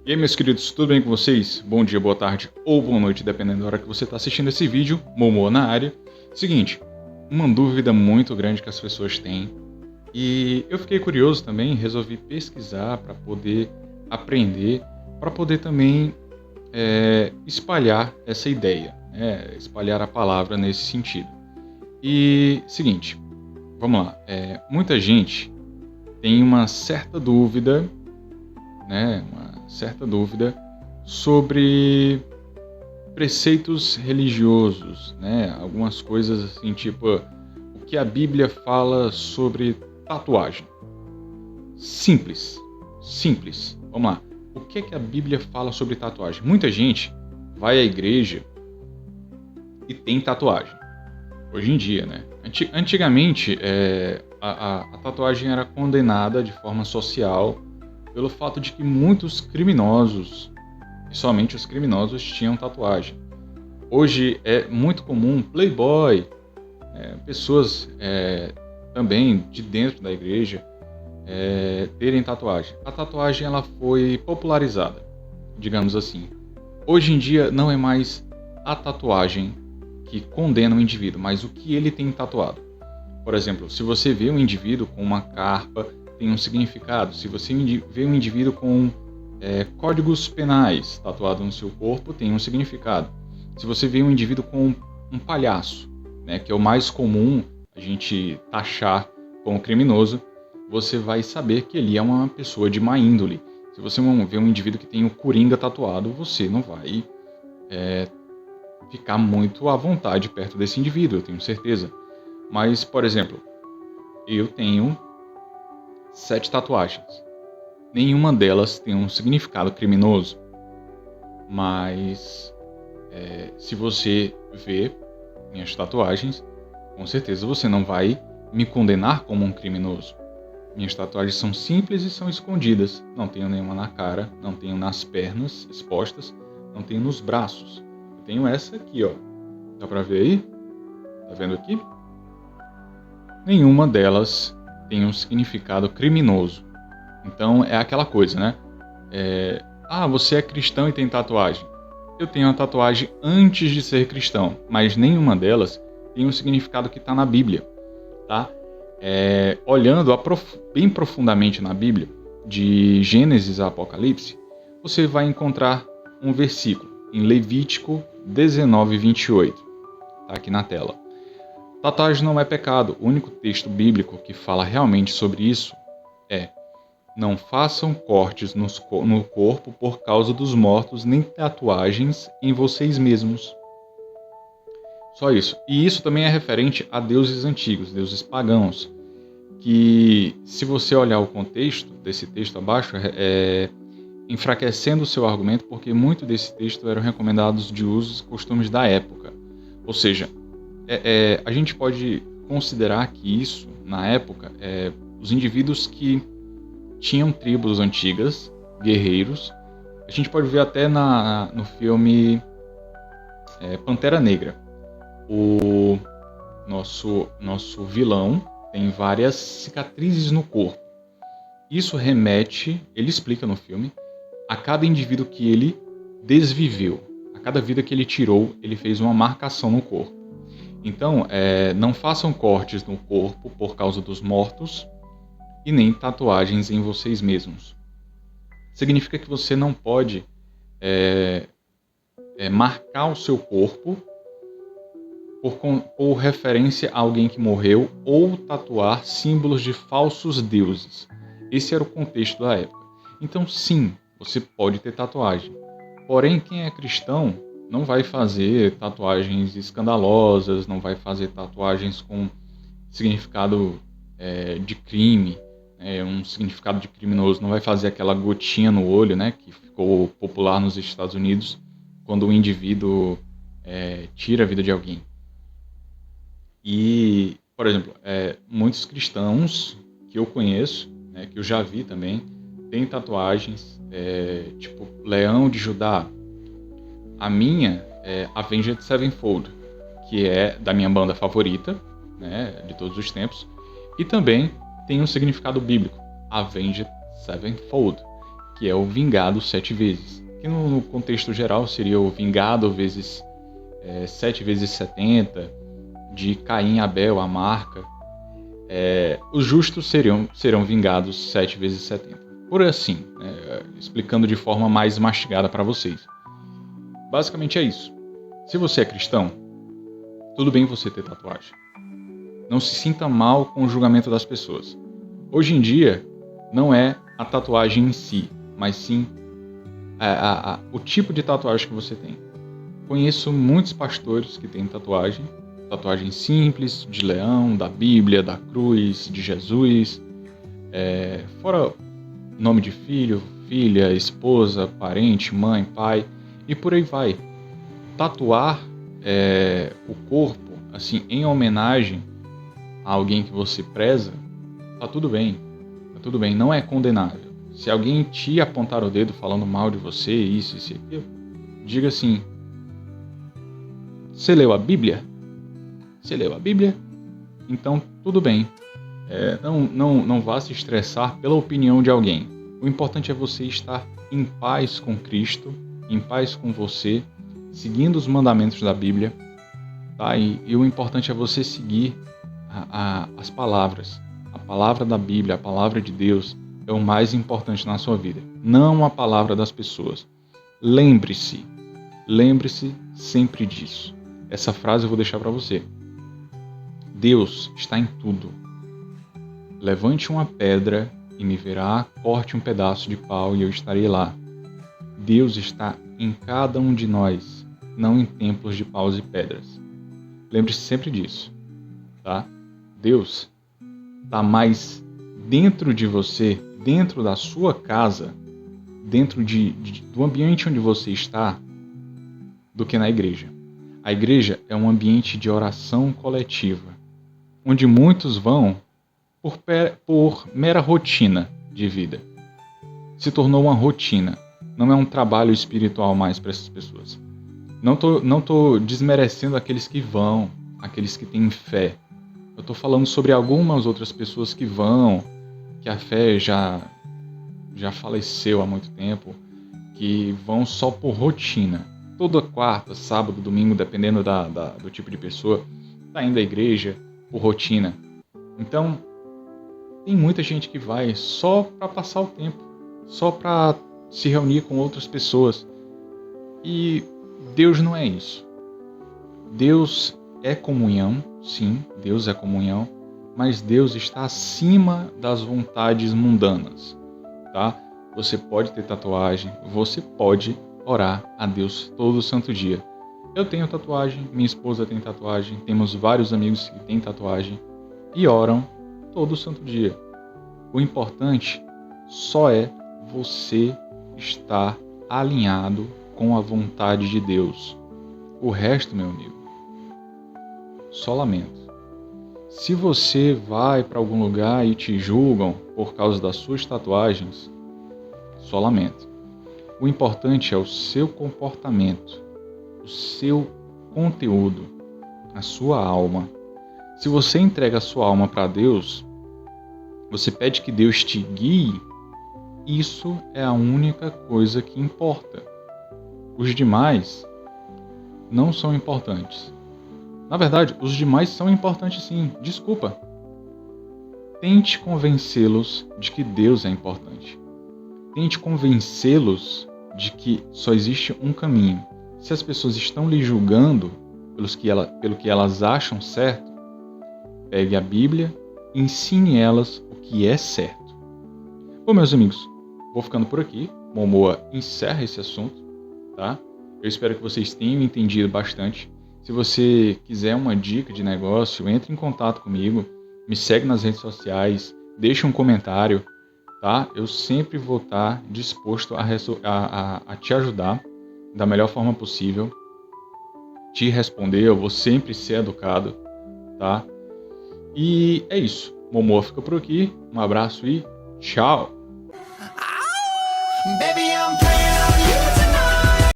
E aí, meus queridos, tudo bem com vocês? Bom dia, boa tarde ou boa noite, dependendo da hora que você está assistindo esse vídeo. Momô na área. Seguinte, uma dúvida muito grande que as pessoas têm, e eu fiquei curioso também, resolvi pesquisar para poder aprender, para poder também espalhar essa ideia, né? Espalhar a palavra nesse sentido. E, seguinte, vamos lá. Muita gente tem uma certa dúvida, né? Uma certa dúvida sobre preceitos religiosos, né? Algumas coisas assim, tipo, o que a Bíblia fala sobre tatuagem. Simples, simples. Vamos lá. O que é que a Bíblia fala sobre tatuagem? Muita gente vai à igreja e tem tatuagem. Hoje em dia, né? Antigamente, a tatuagem era condenada de forma social pelo fato de que muitos criminosos, e somente os criminosos, tinham tatuagem. Hoje é muito comum playboy, pessoas também de dentro da igreja terem tatuagem. A tatuagem ela foi popularizada, digamos assim. Hoje em dia não é mais a tatuagem que condena o indivíduo, mas o que ele tem tatuado. Por exemplo, se você vê um indivíduo com uma carpa, tem um significado. Se você vê um indivíduo com códigos penais tatuado no seu corpo, tem um significado. Se você vê um indivíduo com um palhaço, né, que é o mais comum a gente taxar como criminoso, você vai saber que ele é uma pessoa de má índole. Se você vê um indivíduo que tem o Coringa tatuado, você não vai ficar muito à vontade perto desse indivíduo, eu tenho certeza. Mas, por exemplo, eu tenho 7 tatuagens. Nenhuma delas tem um significado criminoso. Mas, se você vê minhas tatuagens, com certeza você não vai me condenar como um criminoso. Minhas tatuagens são simples e são escondidas. Não tenho nenhuma na cara, não tenho nas pernas expostas, não tenho nos braços. Eu tenho essa aqui, ó. Dá pra ver aí? Tá vendo aqui? Nenhuma delas tem um significado criminoso. Então é aquela coisa, né? Você é cristão e tem tatuagem. Eu tenho uma tatuagem antes de ser cristão, mas nenhuma delas tem um significado que está na Bíblia, tá? Olhando bem profundamente na Bíblia, de Gênesis a Apocalipse, você vai encontrar um versículo em Levítico 19:28, tá aqui na tela. Tatuagem não é pecado. O único texto bíblico que fala realmente sobre isso é: não façam cortes no corpo por causa dos mortos, nem tatuagens em vocês mesmos. Só isso. E isso também é referente a deuses antigos, deuses pagãos, que, se você olhar o contexto desse texto abaixo, enfraquecendo o seu argumento, porque muito desse texto eram recomendados de usos e costumes da época. Ou seja, a gente pode considerar que isso, na época, os indivíduos que tinham tribos antigas, guerreiros. A gente pode ver até no filme Pantera Negra. O nosso vilão tem várias cicatrizes no corpo. Isso remete, ele explica no filme, a cada indivíduo que ele desviveu. A cada vida que ele tirou, ele fez uma marcação no corpo. Então, não façam cortes no corpo por causa dos mortos e nem tatuagens em vocês mesmos. Significa que você não pode marcar o seu corpo por referência a alguém que morreu ou tatuar símbolos de falsos deuses. Esse era o contexto da época. Então, sim, você pode ter tatuagem. Porém, quem é cristão não vai fazer tatuagens escandalosas, não vai fazer tatuagens com significado de crime, um significado de criminoso, não vai fazer aquela gotinha no olho, né, que ficou popular nos Estados Unidos quando um indivíduo tira a vida de alguém. E, por exemplo, muitos cristãos que eu conheço, que eu já vi também, têm tatuagens tipo Leão de Judá. A minha é Avenged Sevenfold, que é da minha banda favorita, né, de todos os tempos, e também tem um significado bíblico, Avenged Sevenfold, que é o vingado 7 vezes. Que no contexto geral seria o vingado vezes 7 vezes 70, de Caim e Abel, a marca. Os justos serão vingados 7 vezes 70. Por assim, explicando de forma mais mastigada para vocês. Basicamente é isso. Se você é cristão, tudo bem você ter tatuagem. Não se sinta mal com o julgamento das pessoas. Hoje em dia, não é a tatuagem em si, mas sim o tipo de tatuagem que você tem. Conheço muitos pastores que têm tatuagem simples, de leão, da Bíblia, da cruz, de Jesus, fora nome de filho, filha, esposa, parente, mãe, pai, e por aí vai. Tatuar o corpo, assim, em homenagem a alguém que você preza, tá tudo bem, não é condenável. Se alguém te apontar o dedo falando mal de você, isso e aquilo, diga assim: você leu a Bíblia? Você leu a Bíblia? Então tudo bem. Não vá se estressar pela opinião de alguém. O importante é você estar em paz com Cristo, em paz com você, seguindo os mandamentos da Bíblia, tá? E o importante é você seguir as palavras. A palavra da Bíblia, a palavra de Deus é o mais importante na sua vida, não a palavra das pessoas. Lembre-se sempre disso. Essa frase eu vou deixar para você. Deus está em tudo. Levante uma pedra e me verá, corte um pedaço de pau e eu estarei lá. Deus está em cada um de nós, não em templos de paus e pedras. Lembre-se sempre disso, tá? Deus está mais dentro de você, dentro da sua casa, dentro do ambiente onde você está, do que na igreja. A igreja é um ambiente de oração coletiva, onde muitos vão por mera rotina de vida. Se tornou uma rotina, não é um trabalho espiritual mais para essas pessoas. Não tô desmerecendo aqueles que vão, aqueles que têm fé. Eu estou falando sobre algumas outras pessoas que vão, que a fé já faleceu há muito tempo, que vão só por rotina. Toda quarta, sábado, domingo, dependendo do tipo de pessoa, está indo à igreja por rotina. Então, tem muita gente que vai só para passar o tempo, só para se reunir com outras pessoas. E Deus não é isso. Deus é comunhão, sim, Deus é comunhão, mas Deus está acima das vontades mundanas, tá? Você pode ter tatuagem, você pode orar a Deus todo santo dia. Eu tenho tatuagem, minha esposa tem tatuagem, temos vários amigos que têm tatuagem e oram todo santo dia. O importante só é você estar alinhado com a vontade de Deus. O resto, meu amigo, só lamento. Se você vai para algum lugar e te julgam por causa das suas tatuagens, só lamento. O importante é o seu comportamento, o seu conteúdo, a sua alma. Se você entrega a sua alma para Deus, você pede que Deus te guie, isso é a única coisa que importa. Os demais não são importantes. Na verdade, os demais são importantes sim, desculpa. Tente convencê-los de que Deus é importante. Tente convencê-los de que só existe um caminho. Se as pessoas estão lhe julgando pelo que elas acham certo, pegue a Bíblia e ensine elas o que é certo. Bom, meus amigos, vou ficando por aqui. Momoa encerra esse assunto, tá? Eu espero que vocês tenham entendido bastante. Se você quiser uma dica de negócio, entre em contato comigo, me segue nas redes sociais, deixa um comentário, tá? Eu sempre vou estar disposto a te ajudar da melhor forma possível, te responder, eu vou sempre ser educado, tá? E é isso. Momoa fica por aqui, um abraço e tchau! Baby